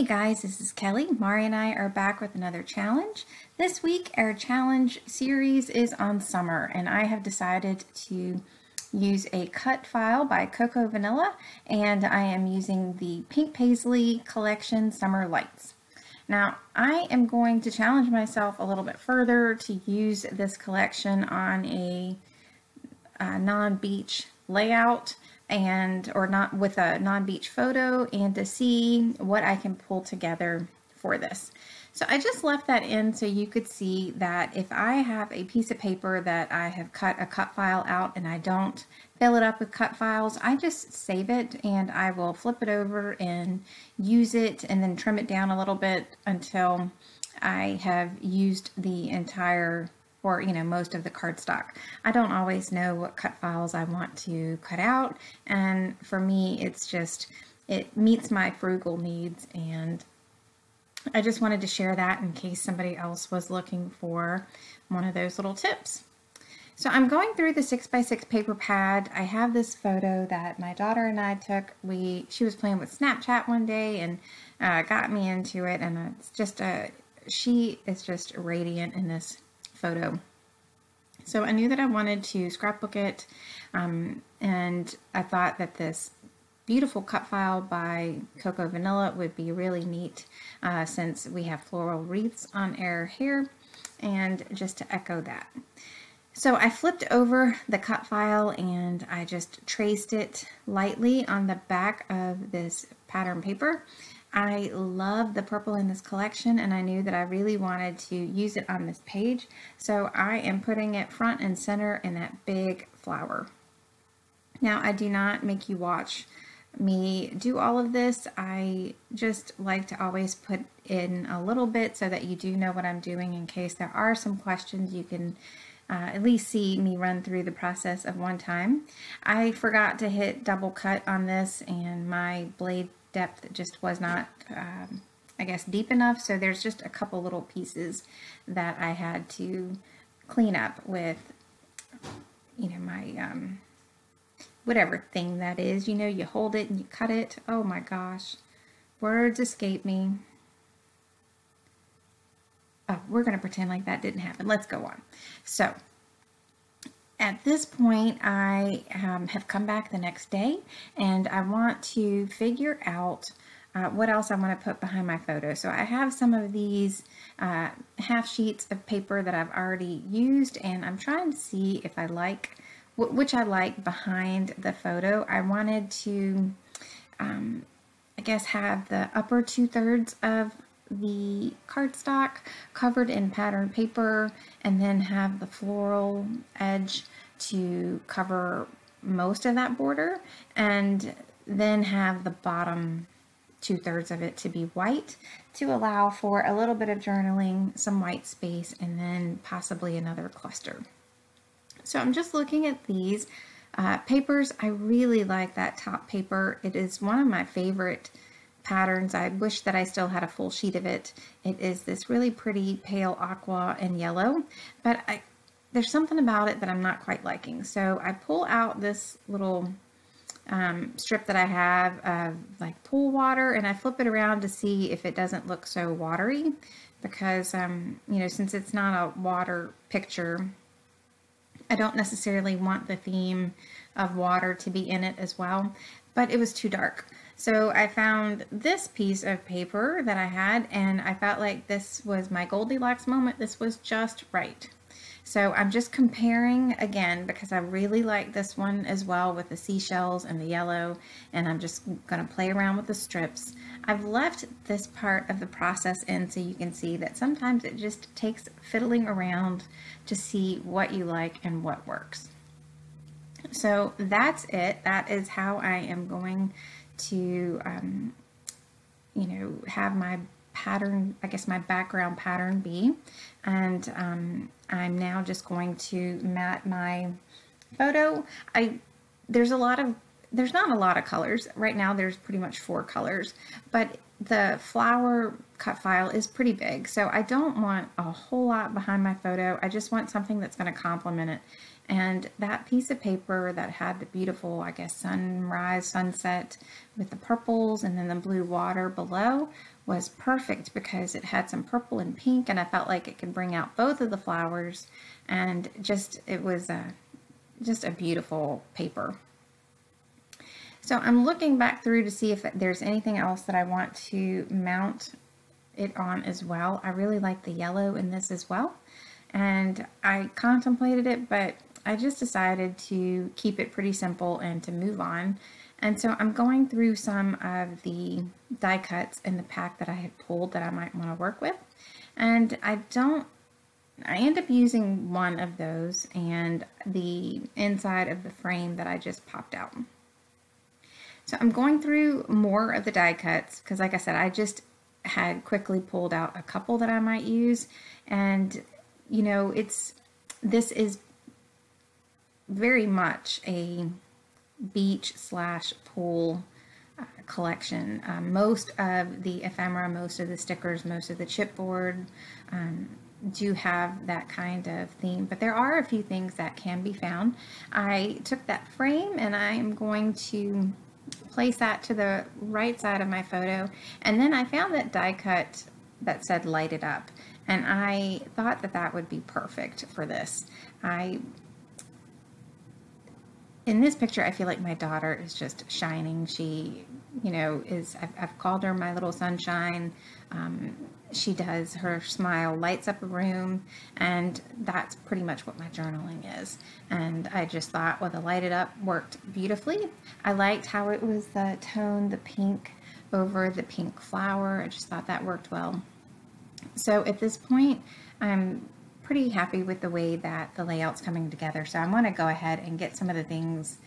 Hey guys, this is Kelly. Mari and I are back with another challenge. This week our challenge series is on summer, and I have decided to use a cut file by Coco Vanilla, and I am using the Pink Paisley Collection Summer Lights. Now I am going to challenge myself a little bit further to use this collection on a non-beach layout or not with a non-beach photo, and to see what I can pull together for this. So I just left that in so you could see that if I have a piece of paper that I have cut a cut file out and I don't fill it up with cut files, I just save it and I will flip it over and use it and then trim it down a little bit until I have used the entire most of the cardstock. I don't always know what cut files I want to cut out, and for me it meets my frugal needs, and I just wanted to share that in case somebody else was looking for one of those little tips. So I'm going through the 6x6 paper pad. I have this photo that my daughter and I took. She was playing with Snapchat one day and got me into it, and she is just radiant in this photo. So I knew that I wanted to scrapbook it, and I thought that this beautiful cut file by Coco Vanilla would be really neat since we have floral wreaths on our hair, and just to echo that. So I flipped over the cut file and I just traced it lightly on the back of this pattern paper. I love the purple in this collection, and I knew that I really wanted to use it on this page, so I am putting it front and center in that big flower. Now, I do not make you watch me do all of this. I just like to always put in a little bit so that you do know what I'm doing. In case there are some questions, you can at least see me run through the process of one time. I forgot to hit double cut on this, and my blade depth just was not, I guess, deep enough, so there's just a couple little pieces that I had to clean up with, my, whatever thing that is. You hold it and you cut it. Oh my gosh, words escape me. Oh, we're going to pretend like that didn't happen. Let's go on. So at this point, I have come back the next day, and I want to figure out what else I want to put behind my photo. So I have some of these half sheets of paper that I've already used, and I'm trying to see if I like, which I like behind the photo. I wanted to, I guess, have the upper 2/3 of the cardstock covered in pattern paper, and then have the floral edge to cover most of that border, and then have the bottom 2/3 of it to be white to allow for a little bit of journaling, some white space, and then possibly another cluster. So I'm just looking at these papers. I really like that top paper. It is one of my favorite patterns. I wish that I still had a full sheet of it. It is this really pretty pale aqua and yellow, but there's something about it that I'm not quite liking. So I pull out this little strip that I have of like pool water, and I flip it around to see if it doesn't look so watery, because since it's not a water picture, I don't necessarily want the theme of water to be in it as well, but it was too dark. So I found this piece of paper that I had, and I felt like this was my Goldilocks moment. This was just right. So I'm just comparing again, because I really like this one as well with the seashells and the yellow, and I'm just going to play around with the strips. I've left this part of the process in so you can see that sometimes it just takes fiddling around to see what you like and what works. So that's it. That is how I am going to, have my pattern, I guess my background pattern be. And I'm now just going to mat my photo. There's not a lot of colors. Right now there's pretty much 4 colors, but the flower cut file is pretty big, so I don't want a whole lot behind my photo. I just want something that's going to complement it. And that piece of paper that had the beautiful, I guess, sunrise, sunset with the purples and then the blue water below was perfect because it had some purple and pink, and I felt like it could bring out both of the flowers, and it was just a beautiful paper. So I'm looking back through to see if there's anything else that I want to mount it on as well. I really like the yellow in this as well, and I contemplated it, but I just decided to keep it pretty simple and to move on. And so I'm going through some of the die cuts in the pack that I had pulled that I might want to work with, and I end up using one of those and the inside of the frame that I just popped out. So I'm going through more of the die cuts because, like I said, I just had quickly pulled out a couple that I might use, and you know, this is very much a beach / pool collection. Most of the ephemera, most of the stickers, most of the chipboard do have that kind of theme, but there are a few things that can be found. I took that frame and I am going to place that to the right side of my photo, and then I found that die cut that said light it up, and I thought that that would be perfect for this. In this picture, I feel like my daughter is just shining. She, you know, I've called her my little sunshine. She does, her smile lights up a room, and that's pretty much what my journaling is. And I just thought, well, the light it up worked beautifully. I liked how it was the tone, the pink over the pink flower. I just thought that worked well. So at this point, I'm pretty happy with the way that the layout's coming together. So I'm going to go ahead and get some of the things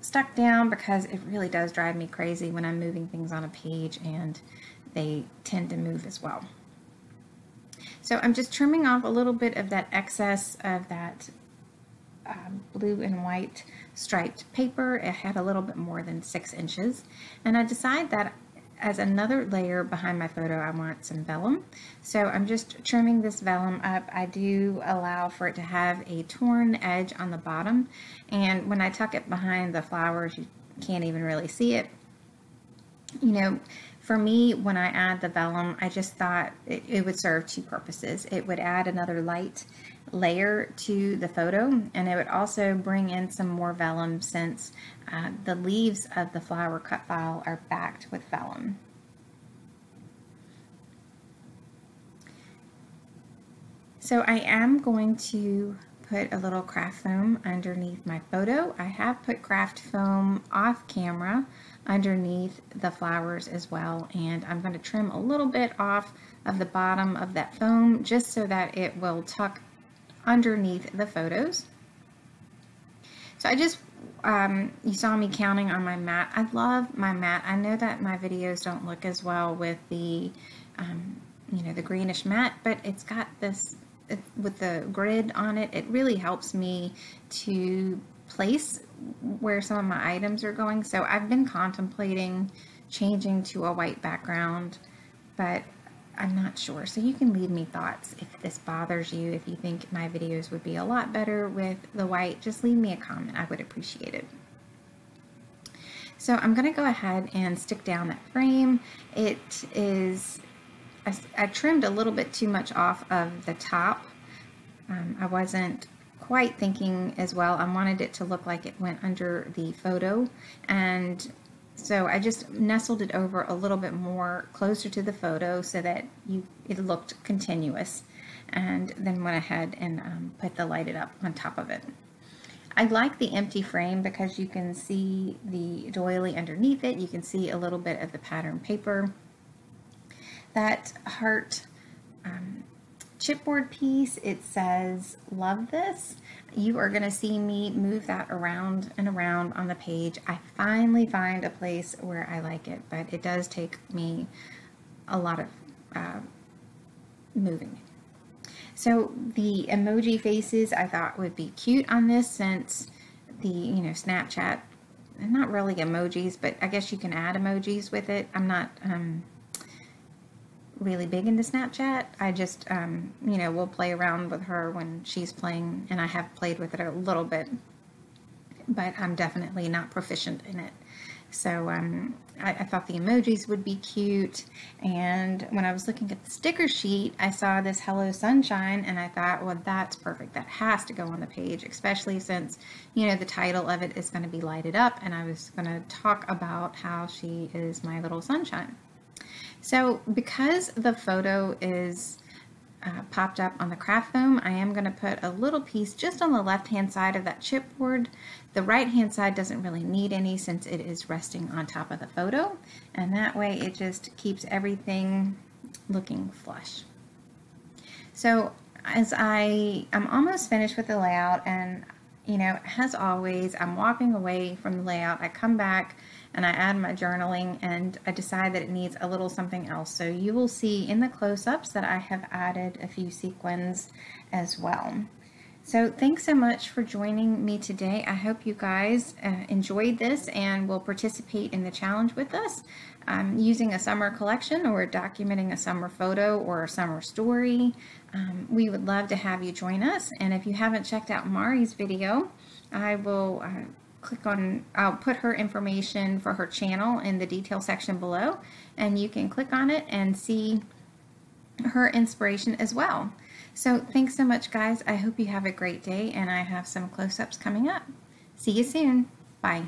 stuck down, because it really does drive me crazy when I'm moving things on a page and they tend to move as well. So I'm just trimming off a little bit of that excess of that blue and white striped paper. It had a little bit more than 6 inches, and I decided that as another layer behind my photo, I want some vellum. So I'm just trimming this vellum up. I do allow for it to have a torn edge on the bottom, and when I tuck it behind the flowers, you can't even really see it. You know, for me, when I add the vellum, I just thought it would serve 2 purposes. It would add another light layer to the photo, and it would also bring in some more vellum, since the leaves of the flower cut file are backed with vellum. So I am going to put a little craft foam underneath my photo. I have put craft foam off camera underneath the flowers as well, and I'm going to trim a little bit off of the bottom of that foam just so that it will tuck underneath the photos. So I just you saw me counting on my mat. I love my mat. I know that my videos don't look as well with the you know, the greenish mat, but it's got this with the grid on it. It really helps me to place where some of my items are going. So I've been contemplating changing to a white background, but I'm not sure. So you can leave me thoughts if this bothers you. If you think my videos would be a lot better with the white, just leave me a comment. I would appreciate it. So I'm going to go ahead and stick down that frame. It is, I trimmed a little bit too much off of the top. I wasn't quite thinking as well. I wanted it to look like it went under the photo, and so I just nestled it over a little bit more closer to the photo so that it looked continuous, and then went ahead and put the light it up on top of it. I like the empty frame because you can see the doily underneath it. You can see a little bit of the pattern paper. That heart chipboard piece, it says, "Love this." You are going to see me move that around and around on the page. I finally find a place where I like it, but it does take me a lot of moving. So the emoji faces I thought would be cute on this, since the, you know, Snapchat, not really emojis, but I guess you can add emojis with it. I'm not really big into Snapchat. I just, you know, will play around with her when she's playing, and I have played with it a little bit, but I'm definitely not proficient in it. So I thought the emojis would be cute, and when I was looking at the sticker sheet, I saw this Hello Sunshine, and I thought, well, that's perfect. That has to go on the page, especially since, you know, the title of it is going to be lighted up, and I was going to talk about how she is my little sunshine. So because the photo is popped up on the craft foam, I am going to put a little piece just on the left hand side of that chipboard. The right hand side doesn't really need any since it is resting on top of the photo, and that way it just keeps everything looking flush. So as I'm almost finished with the layout, and you know, as always, I'm walking away from the layout. I come back and I add my journaling, and I decide that it needs a little something else. So you will see in the close-ups that I have added a few sequins as well. So thanks so much for joining me today. I hope you guys enjoyed this and will participate in the challenge with us. Using a summer collection or documenting a summer photo or a summer story. We would love to have you join us. And if you haven't checked out Mari's video, I will I'll put her information for her channel in the detail section below, and you can click on it and see her inspiration as well. So thanks so much, guys. I hope you have a great day, and I have some close-ups coming up. See you soon. Bye.